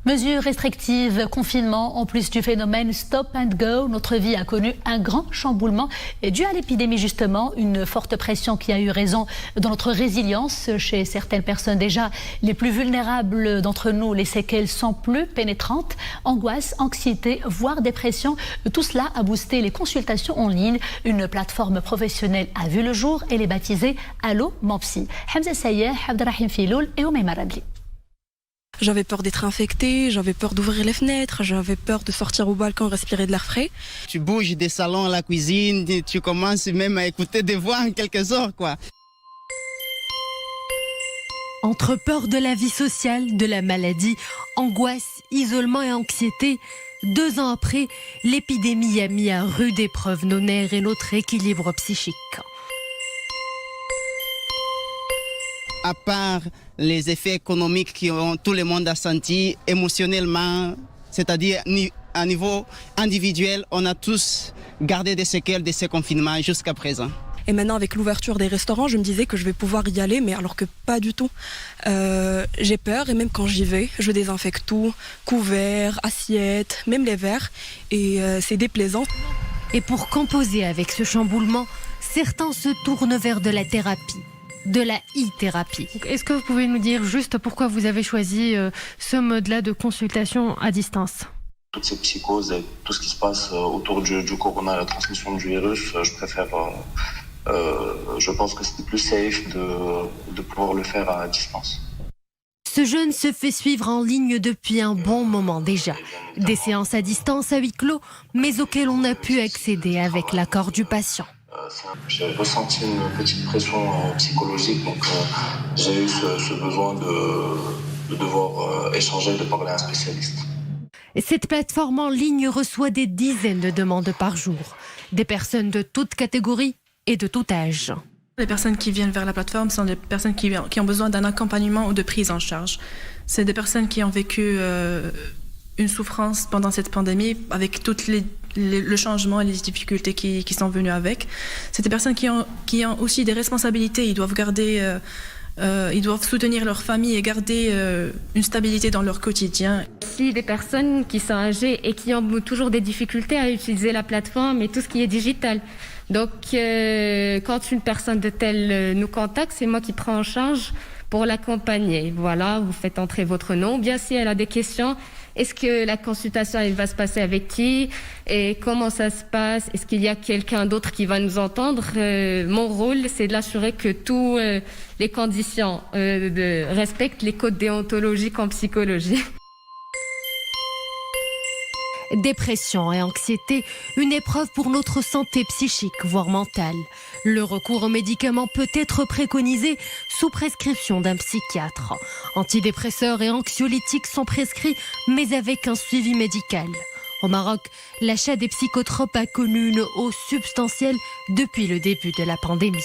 Mesures restrictives, confinement, en plus du phénomène stop and go, notre vie a connu un grand chamboulement dû à l'épidémie justement, une forte pression qui a eu raison dans notre résilience chez certaines personnes déjà les plus vulnérables d'entre nous. Les séquelles sont plus pénétrantes, angoisse, anxiété, voire dépression. Tout cela a boosté les consultations en ligne. Une plateforme professionnelle a vu le jour, elle est baptisée Allo Mon Psy. Hamza Sayeh, Abderrahim Filoul et Oumaima Rabli. J'avais peur d'être infectée, j'avais peur d'ouvrir les fenêtres, j'avais peur de sortir au balcon, respirer de l'air frais. Tu bouges des salons à la cuisine, tu commences même à écouter des voix en quelque sorte, quoi. Entre peur de la vie sociale, de la maladie, angoisse, isolement et anxiété, 2 ans après, l'épidémie a mis à rude épreuve nos nerfs et notre équilibre psychique. À part les effets économiques que tout le monde a senti émotionnellement, c'est-à-dire à niveau individuel, on a tous gardé des séquelles de ce confinement jusqu'à présent. Et maintenant, avec l'ouverture des restaurants, je me disais que je vais pouvoir y aller, mais alors que pas du tout. J'ai peur et même quand j'y vais, je désinfecte tout, couverts, assiettes, même les verres, et c'est déplaisant. Et pour composer avec ce chamboulement, certains se tournent vers de la thérapie. De la e-thérapie. Est-ce que vous pouvez nous dire juste pourquoi vous avez choisi ce mode-là de consultation à distance ? Toutes ces psychoses et tout ce qui se passe autour du corona, la transmission du virus, je préfère, je pense que c'est plus safe de pouvoir le faire à distance. Ce jeune se fait suivre en ligne depuis un bon moment déjà. Des séances à distance à huis clos, mais auxquelles on a pu accéder avec l'accord du patient. J'ai ressenti une petite pression psychologique, donc j'ai eu ce besoin de devoir échanger, de parler à un spécialiste. Cette plateforme en ligne reçoit des dizaines de demandes par jour. Des personnes de toutes catégories et de tout âge. Les personnes qui viennent vers la plateforme sont des personnes qui ont besoin d'un accompagnement ou de prise en charge. C'est des personnes qui ont vécu une souffrance pendant cette pandémie avec toutes le changement et les difficultés qui sont venues avec. C'est des personnes qui ont aussi des responsabilités. Ils doivent ils doivent soutenir leur famille et garder une stabilité dans leur quotidien. Aussi des personnes qui sont âgées et qui ont toujours des difficultés à utiliser la plateforme et tout ce qui est digital. Donc, quand une personne de telle nous contacte, c'est moi qui prends en charge pour l'accompagner. Voilà, vous faites entrer votre nom. Bien si elle a des questions, est-ce que la consultation elle va se passer avec qui et comment ça se passe? Est-ce qu'il y a quelqu'un d'autre qui va nous entendre? Mon rôle, c'est de l'assurer que tous les conditions respectent les codes déontologiques en psychologie. Dépression et anxiété, une épreuve pour notre santé psychique, voire mentale. Le recours aux médicaments peut être préconisé sous prescription d'un psychiatre. Antidépresseurs et anxiolytiques sont prescrits, mais avec un suivi médical. Au Maroc, l'achat des psychotropes a connu une hausse substantielle depuis le début de la pandémie.